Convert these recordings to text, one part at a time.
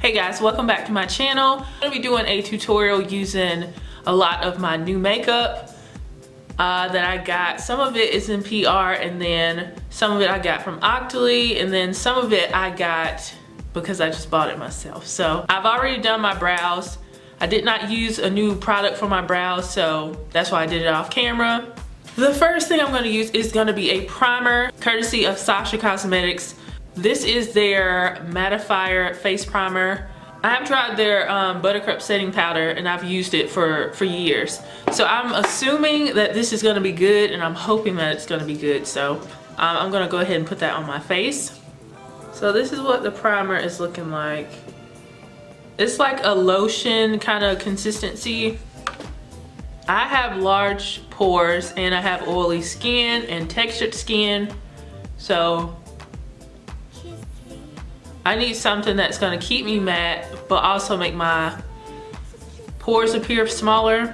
Hey guys, welcome back to my channel. I'm gonna be doing a tutorial using a lot of my new makeup that I got. Some of it is in PR, and then some of it I got from Octoly, and then some of it I got because I just bought it myself. So I've already done my brows. I did not use a new product for my brows, so that's why I did it off camera. The first thing I'm gonna use is gonna be a primer courtesy of Sacha Cosmetics. This is their Mattifer face primer. I have tried their Buttercup setting powder, and I've used it for years. So I'm assuming that this is gonna be good, and I'm hoping that it's gonna be good. So I'm gonna go ahead and put that on my face. So this is what the primer is looking like. It's like a lotion kind of consistency. I have large pores, and I have oily skin and textured skin. So I need something that's gonna keep me matte, but also make my pores appear smaller.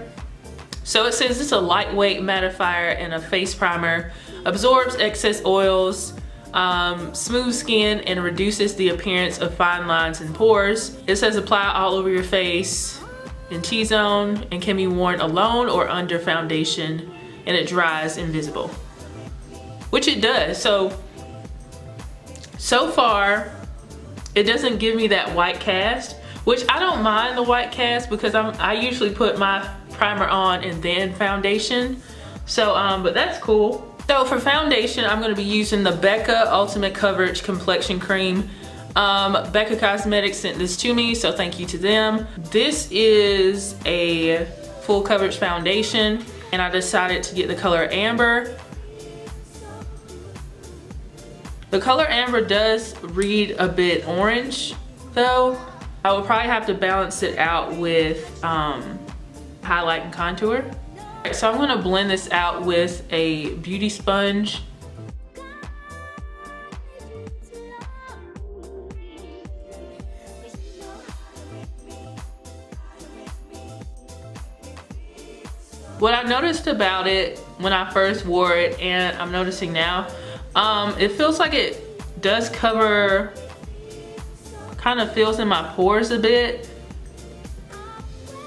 So it says it's a lightweight mattifier and a face primer, absorbs excess oils, smooths skin, and reduces the appearance of fine lines and pores. It says apply all over your face in T-zone and can be worn alone or under foundation, and it dries invisible, which it does. So far, it doesn't give me that white cast, which I don't mind the white cast because I usually put my primer on and then foundation. So, but that's cool. So for foundation, I'm gonna be using the Becca Ultimate Coverage Complexion Cream. Becca Cosmetics sent this to me, so thank you to them. This is a full coverage foundation, and I decided to get the color Amber. The color Amber does read a bit orange though. I would probably have to balance it out with highlight and contour. So I'm gonna blend this out with a beauty sponge. What I noticed about it when I first wore it, and I'm noticing now, it feels like it does cover, kind of fills in my pores a bit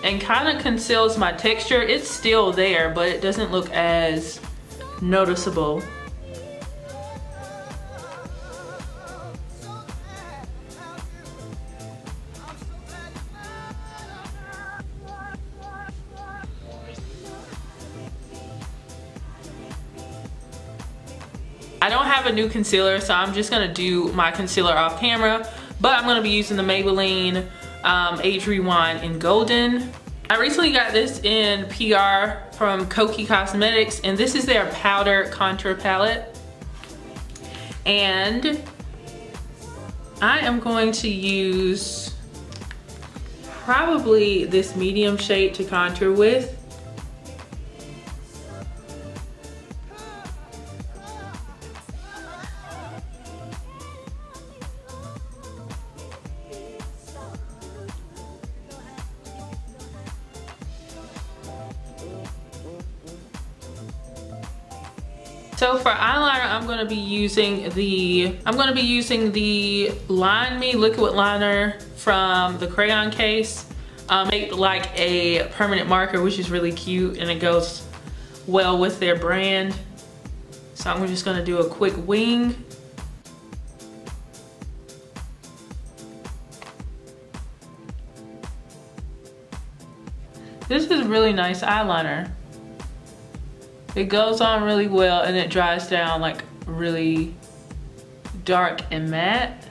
and kind of conceals my texture. It's still there, but it doesn't look as noticeable. I don't have a new concealer, so I'm just gonna do my concealer off camera, but I'm gonna be using the Maybelline Age Rewind in Golden. I recently got this in PR from Kokie Cosmetics, and this is their powder contour palette. And I am going to use probably this medium shade to contour with. So for eyeliner, I'm gonna be using the Line Me liquid liner from the Crayon case. Make like a permanent marker, which is really cute, and it goes well with their brand. So I'm just gonna do a quick wing. This is really nice eyeliner. It goes on really well, and it dries down like really dark and matte.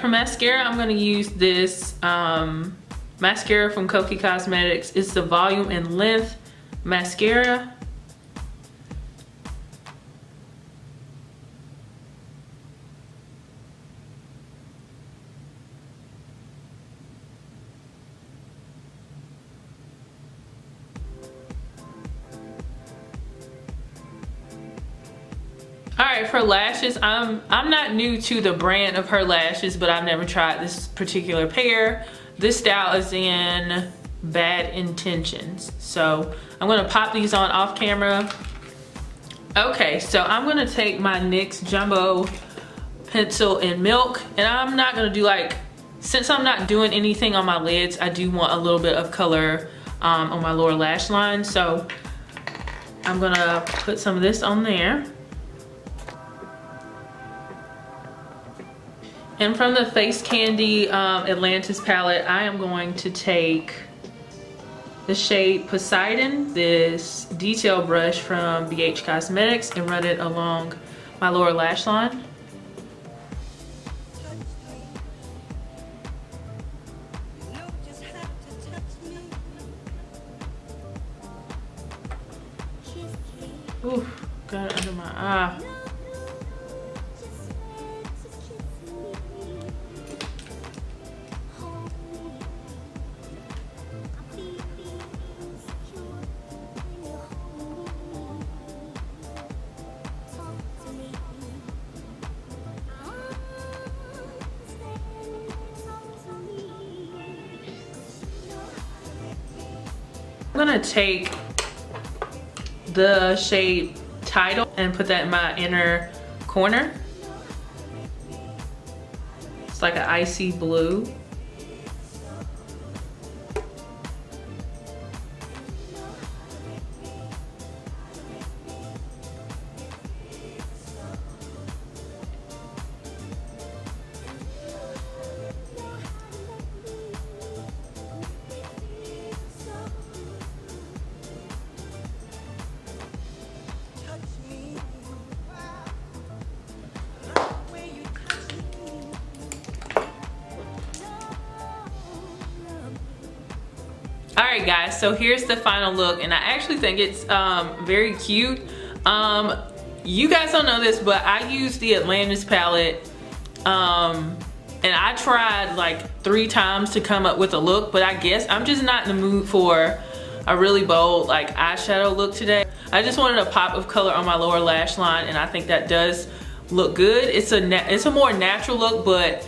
For mascara, I'm gonna use this mascara from Kokie Cosmetics. It's the Volume and Length Mascara. Alright, for lashes, I'm not new to the brand of her lashes, but I've never tried this particular pair. This style is in Bad Intentions. So I'm gonna pop these on off camera. Okay, so I'm gonna take my NYX Jumbo pencil in Milk. And I'm not gonna do like, since I'm not doing anything on my lids, I do want a little bit of color on my lower lash line. So I'm gonna put some of this on there. And from the Face Candy Atlantis palette, I am going to take the shade Poseidon, this detail brush from BH Cosmetics, and run it along my lower lash line. Ooh, got it under my eye. I'm gonna take the shade Tidal and put that in my inner corner. It's like an icy blue. Alright guys, so here's the final look, and I actually think it's very cute. You guys don't know this, but I use the Atlantis palette, and I tried like 3 times to come up with a look, but I guess I'm just not in the mood for a really bold like eyeshadow look today. I just wanted a pop of color on my lower lash line, and I think that does look good. It's a more natural look, but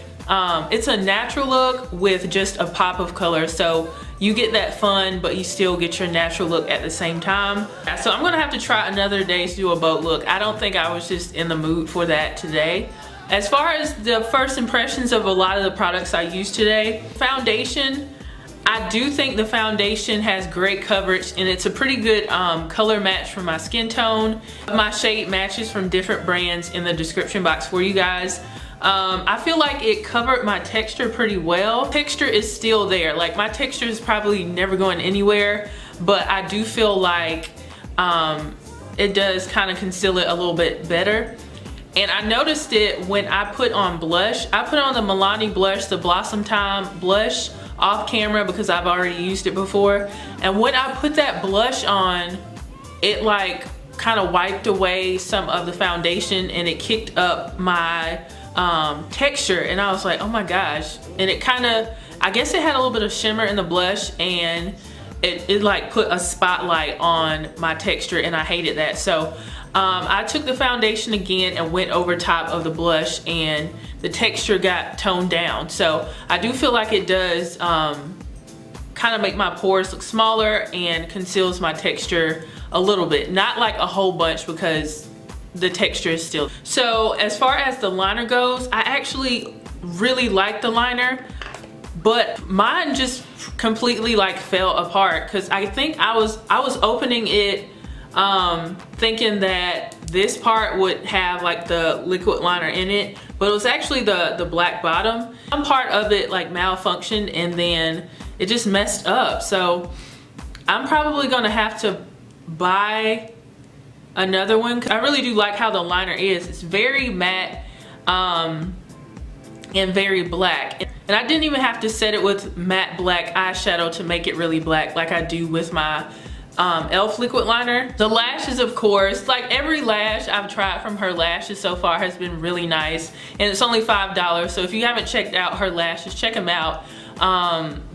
it's a natural look with just a pop of color, so you get that fun, but you still get your natural look at the same time. So I'm gonna have to try another day to do a boat look. I don't think I was just in the mood for that today. As far as the first impressions of a lot of the products I used today, foundation, I do think the foundation has great coverage, and it's a pretty good color match for my skin tone. My shade matches from different brands in the description box for you guys. I feel like it covered my texture pretty well. Texture is still there. Like, my texture is probably never going anywhere, but I do feel like it does kind of conceal it a little bit better. And I noticed it when I put on blush. I put on the Milani blush, the Blossomtime blush, off camera because I've already used it before. And when I put that blush on, it like kind of wiped away some of the foundation, and it kicked up my texture, and I was like, oh my gosh. And it kind of, I guess it had a little bit of shimmer in the blush, and it like put a spotlight on my texture, and I hated that. So I took the foundation again and went over top of the blush, and the texture got toned down. So I do feel like it does kind of make my pores look smaller and conceals my texture a little bit, not like a whole bunch, because the texture is still. So as far as the liner goes, I actually really like the liner, but mine just completely like fell apart, because I think I was opening it thinking that this part would have like the liquid liner in it, but it was actually the black bottom. Some part of it like malfunctioned, and then it just messed up. So I'm probably gonna have to buy another one. I really do like how the liner is. It's very matte and very black, and I didn't even have to set it with matte black eyeshadow to make it really black like I do with my e.l.f. liquid liner. The lashes, of course, like every lash I've tried from her lashes so far has been really nice, and it's only $5. So if you haven't checked out her lashes, check them out.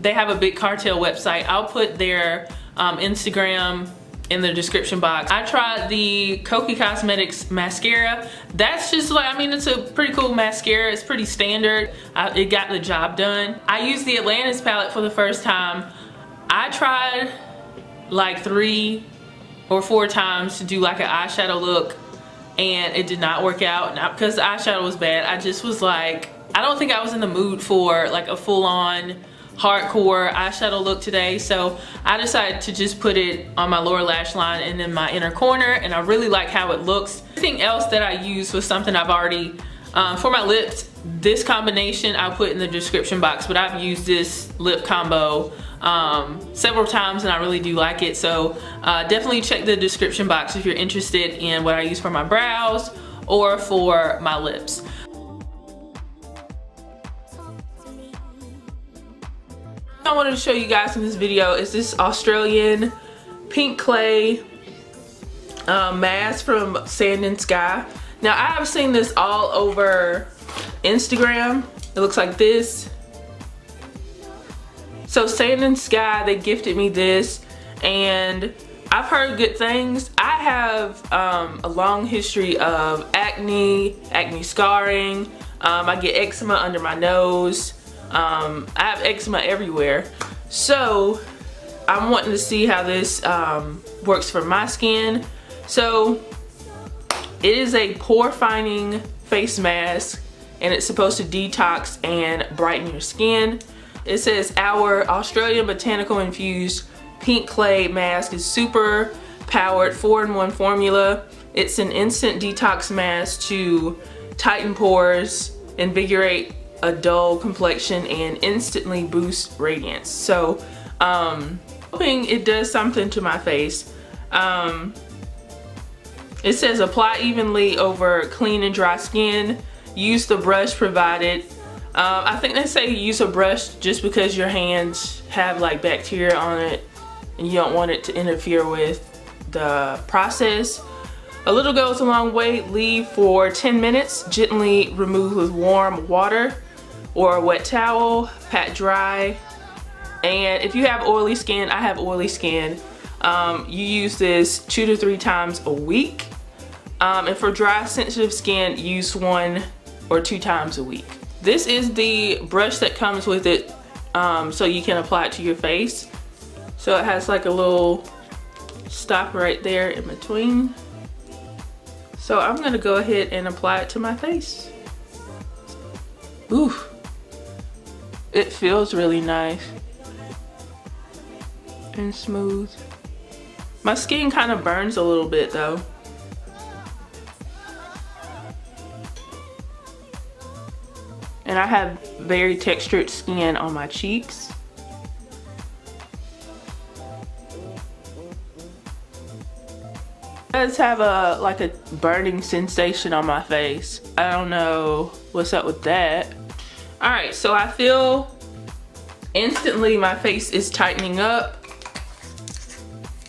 They have a big cartel website. I'll put their Instagram in the description box. I tried the Kokie Cosmetics mascara. That's just like, I mean, it's a pretty cool mascara. It's pretty standard. It got the job done. I used the Atlantis palette for the first time. I tried like 3 or 4 times to do like an eyeshadow look, and it did not work out. Not because the eyeshadow was bad, I just was like, I don't think I was in the mood for like a full-on hardcore eyeshadow look today, so I decided to just put it on my lower lash line and in my inner corner, and I really like how it looks. Everything else that I used was something I've already, for my lips, this combination I'll put in the description box, but I've used this lip combo several times and I really do like it, so definitely check the description box if you're interested in what I use for my brows or for my lips. I wanted to show you guys in this video is this Australian pink clay mask from Sand and Sky. Now I have seen this all over Instagram. It looks like this. So Sand and Sky, they gifted me this and I've heard good things. I have a long history of acne scarring. I get eczema under my nose. I have eczema everywhere, so I'm wanting to see how this works for my skin. So it is a pore finding face mask and it's supposed to detox and brighten your skin. It says our Australian botanical infused pink clay mask is super powered 4-in-1 formula. It's an instant detox mask to tighten pores, invigorate a dull complexion, and instantly boost radiance. So hoping it does something to my face. It says apply evenly over clean and dry skin. Use the brush provided. I think they say use a brush just because your hands have like bacteria on it and you don't want it to interfere with the process. A little goes a long way. Leave for 10 minutes. Gently remove with warm water or a wet towel. Pat dry. And if you have oily skin, I have oily skin, you use this 2 to 3 times a week. And for dry, sensitive skin, use 1 or 2 times a week. This is the brush that comes with it, so you can apply it to your face. So it has like a little stop right there in between. So I'm gonna go ahead and apply it to my face. Ooh, it feels really nice and smooth. My skin kind of burns a little bit though. And I have very textured skin on my cheeks. It does have like a burning sensation on my face. I don't know what's up with that. Alright, so I feel instantly my face is tightening up.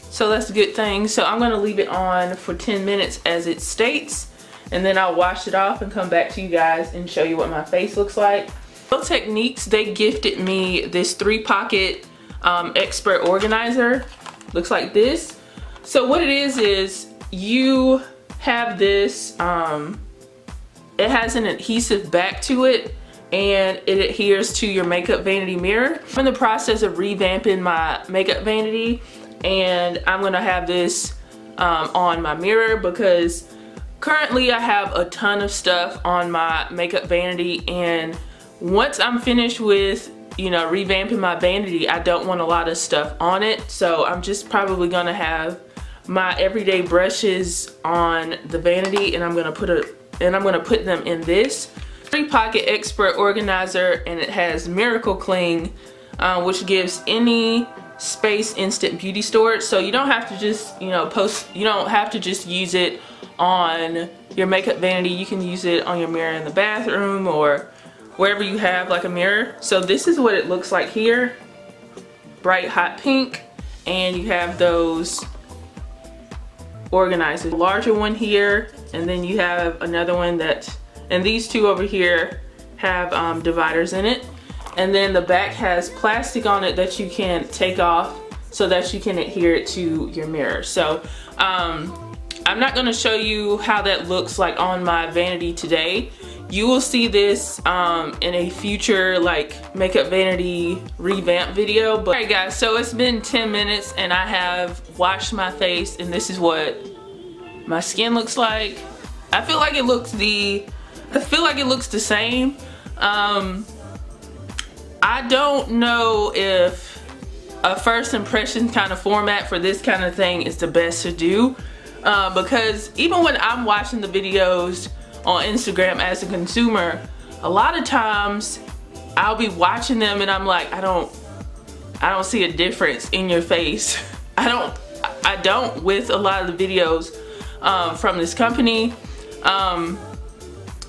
So that's a good thing. So I'm gonna leave it on for 10 minutes as it states, and then I'll wash it off and come back to you guys and show you what my face looks like. Nail Techniques, they gifted me this 3-pocket expert organizer. Looks like this. So what it is you have this, it has an adhesive back to it and it adheres to your makeup vanity mirror. I'm in the process of revamping my makeup vanity, and I'm gonna have this on my mirror because currently I have a ton of stuff on my makeup vanity, and once I'm finished with, you know, revamping my vanity, I don't want a lot of stuff on it. So I'm just probably gonna have my everyday brushes on the vanity, and I'm gonna put them in this 3-pocket expert organizer, and it has Miracle Cling, which gives any space instant beauty storage. So you don't have to just, you know, you don't have to just use it on your makeup vanity. You can use it on your mirror in the bathroom or wherever you have like a mirror. So this is what it looks like here. Bright hot pink, and you have those organizers. A larger one here, and then you have another one that, and these two over here have dividers in it. And then the back has plastic on it that you can take off so that you can adhere it to your mirror. So I'm not gonna show you how that looks like on my vanity today. You will see this in a future like makeup vanity revamp video. But alright guys, so it's been 10 minutes and I have washed my face, and this is what my skin looks like. I feel like it looks the same. I don't know if a first impression kind of format for this kind of thing is the best to do, because even when I'm watching the videos on Instagram as a consumer, a lot of times I'll be watching them and I'm like, I don't see a difference in your face. I don't with a lot of the videos from this company,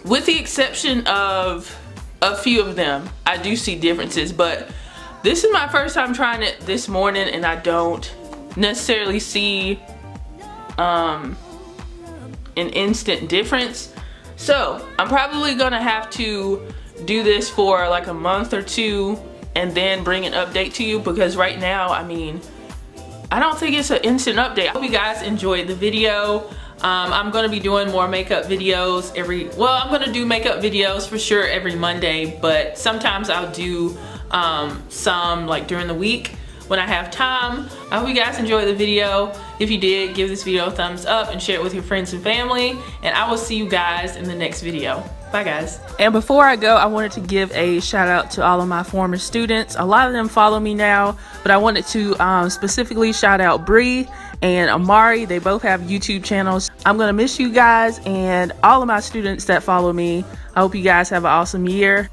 with the exception of a few of them. I do see differences, but this is my first time trying it this morning and I don't necessarily see an instant difference. So I'm probably gonna have to do this for like a month or two and then bring an update to you, because right now, I mean, I don't think it's an instant update. I hope you guys enjoyed the video. I'm gonna be doing more makeup videos I'm gonna do makeup videos for sure every Monday, but sometimes I'll do some like during the week when I have time. I hope you guys enjoyed the video. If you did, give this video a thumbs up and share it with your friends and family, and I will see you guys in the next video. Bye guys. And before I go, I wanted to give a shout out to all of my former students. A lot of them follow me now, but I wanted to specifically shout out Bree and Amari. They both have YouTube channels. I'm gonna miss you guys and all of my students that follow me. I hope you guys have an awesome year.